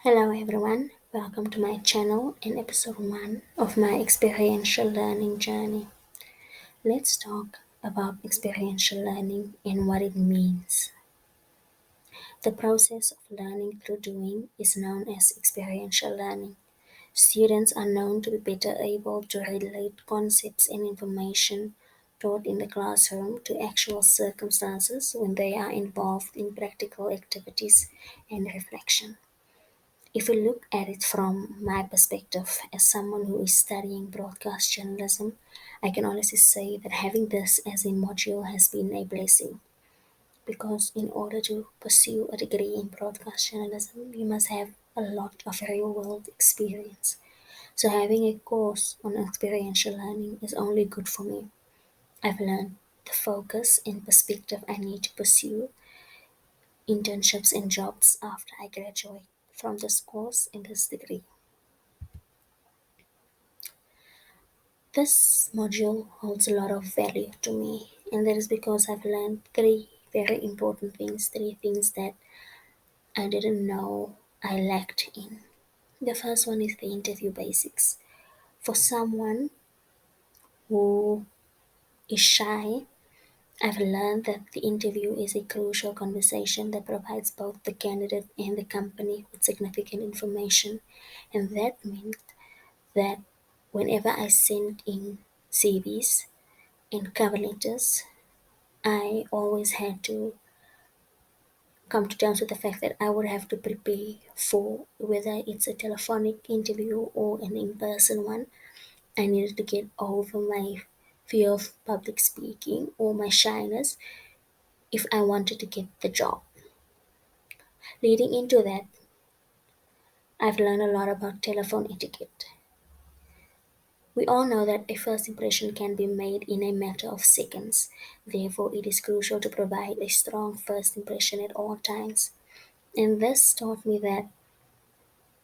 Hello everyone, welcome to my channel and episode 1 of my experiential learning journey. Let's talk about experiential learning and what it means. The process of learning through doing is known as experiential learning. Students are known to be better able to relate concepts and information taught in the classroom to actual circumstances when they are involved in practical activities and reflection. If we look at it from my perspective as someone who is studying broadcast journalism, I can honestly say that having this as a module has been a blessing because in order to pursue a degree in broadcast journalism, you must have a lot of real world experience. So having a course on experiential learning is only good for me. I've learned the focus and perspective I need to pursue internships and jobs after I graduate from this course and this degree. This module holds a lot of value to me, and that is because I've learned three very important things, three things that I didn't know I lacked in. The first one is the interview basics. For someone who is shy, I've learned that the interview is a crucial conversation that provides both the candidate and the company with significant information, and that meant that whenever I sent in CVs and cover letters, I always had to come to terms with the fact that I would have to prepare for whether it's a telephonic interview or an in person one. I needed to get over my fear of public speaking or my shyness if I wanted to get the job. Leading into that, I've learned a lot about telephone etiquette. We all know that a first impression can be made in a matter of seconds. Therefore, it is crucial to provide a strong first impression at all times. And this taught me that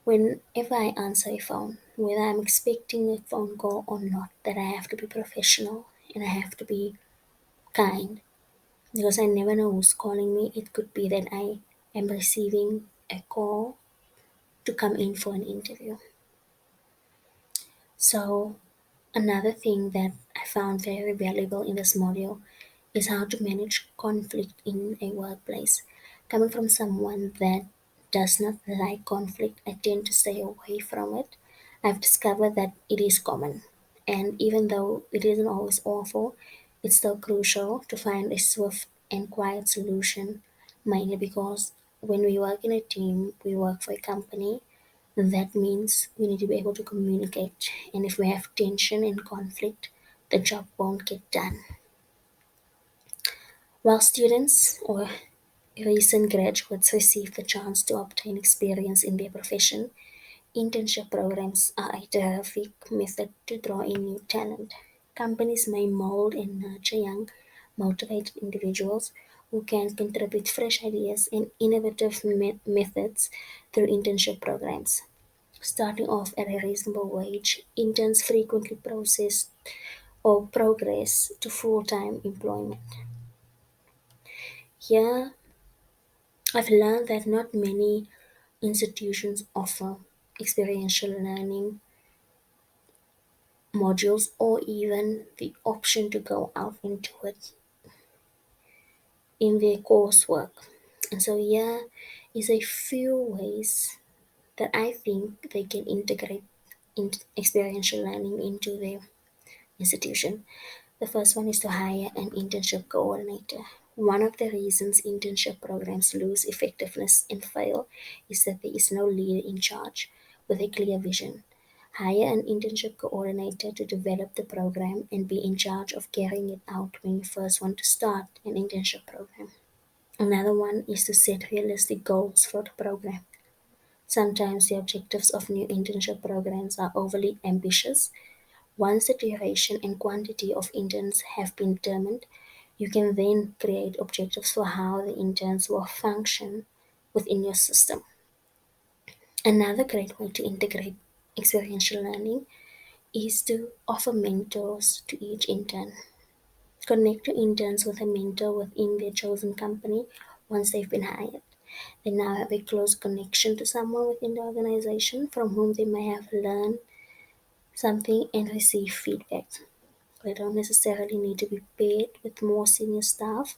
whenever I answer a phone, whether I'm expecting a phone call or not, that I have to be professional and I have to be kind because I never know who's calling me. It could be that I am receiving a call to come in for an interview. So, another thing that I found very valuable in this module is how to manage conflict in a workplace. Coming from someone that does not like conflict, I tend to stay away from it. I've discovered that it is common, and even though it isn't always awful, it's still crucial to find a swift and quiet solution, mainly because when we work in a team, we work for a company. That means we need to be able to communicate, and if we have tension and conflict, the job won't get done. While students or recent graduates receive the chance to obtain experience in their profession, internship programs are a terrific method to draw in new talent. Companies may mold and nurture young, motivated individuals who can contribute fresh ideas and innovative methods through internship programs. Starting off at a reasonable wage, interns frequently process or progress to full-time employment. Here, I've learned that not many institutions offer experiential learning modules or even the option to go out and do it in their coursework. And so here is a few ways that I think they can integrate experiential learning into their institution. The first one is to hire an internship coordinator. One of the reasons internship programs lose effectiveness and fail is that there is no leader in charge with a clear vision. Hire an internship coordinator to develop the program and be in charge of carrying it out when you first want to start an internship program. Another one is to set realistic goals for the program. Sometimes the objectives of new internship programs are overly ambitious. Once the duration and quantity of interns have been determined, you can then create objectives for how the interns will function within your system. Another great way to integrate experiential learning is to offer mentors to each intern. Connect your interns with a mentor within their chosen company once they've been hired. They now have a close connection to someone within the organization from whom they may have learned something and receive feedback. They don't necessarily need to be paired with more senior staff.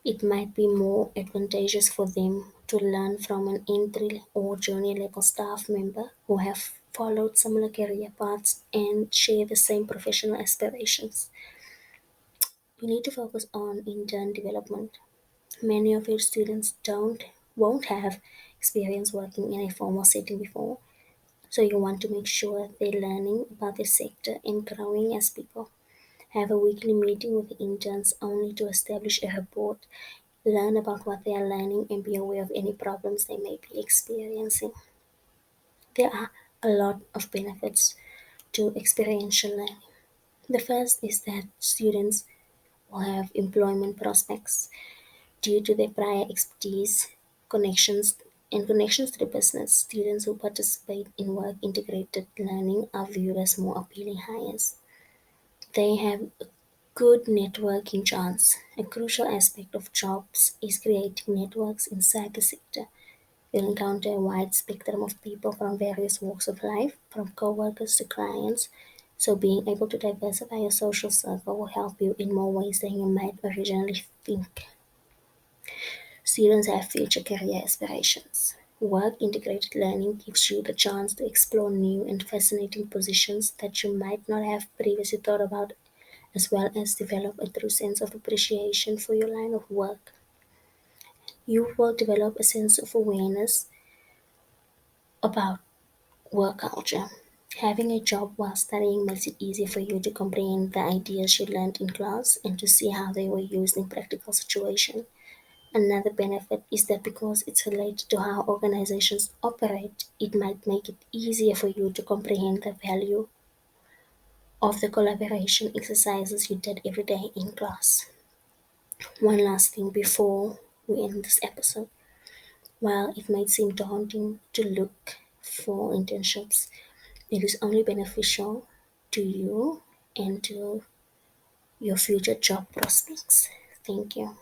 It might be more advantageous for them to learn from an entry or junior level staff member who have followed similar career paths and share the same professional aspirations. You need to focus on intern development. Many of your students won't have experience working in a formal setting before, so you want to make sure they're learning about the sector and growing as people. Have a weekly meeting with the interns only to establish a rapport, learn about what they are learning, and be aware of any problems they may be experiencing. There are a lot of benefits to experiential learning. The first is that students will have employment prospects due to their prior expertise, connections, and connections to the business. Students who participate in work integrated learning are viewed as more appealing hires. They have a good networking chance. A crucial aspect of jobs is creating networks inside the sector. You'll encounter a wide spectrum of people from various walks of life, from coworkers to clients. So being able to diversify your social circle will help you in more ways than you might originally think. Students have future career aspirations. Work integrated learning gives you the chance to explore new and fascinating positions that you might not have previously thought about, as well as develop a true sense of appreciation for your line of work. You will develop a sense of awareness about work culture. Having a job while studying makes it easier for you to comprehend the ideas you learned in class and to see how they were used in practical situations. Another benefit is that because it's related to how organizations operate, it might make it easier for you to comprehend the value of the collaboration exercises you did every day in class. One last thing before we end this episode. While it might seem daunting to look for internships, it is only beneficial to you and to your future job prospects. Thank you.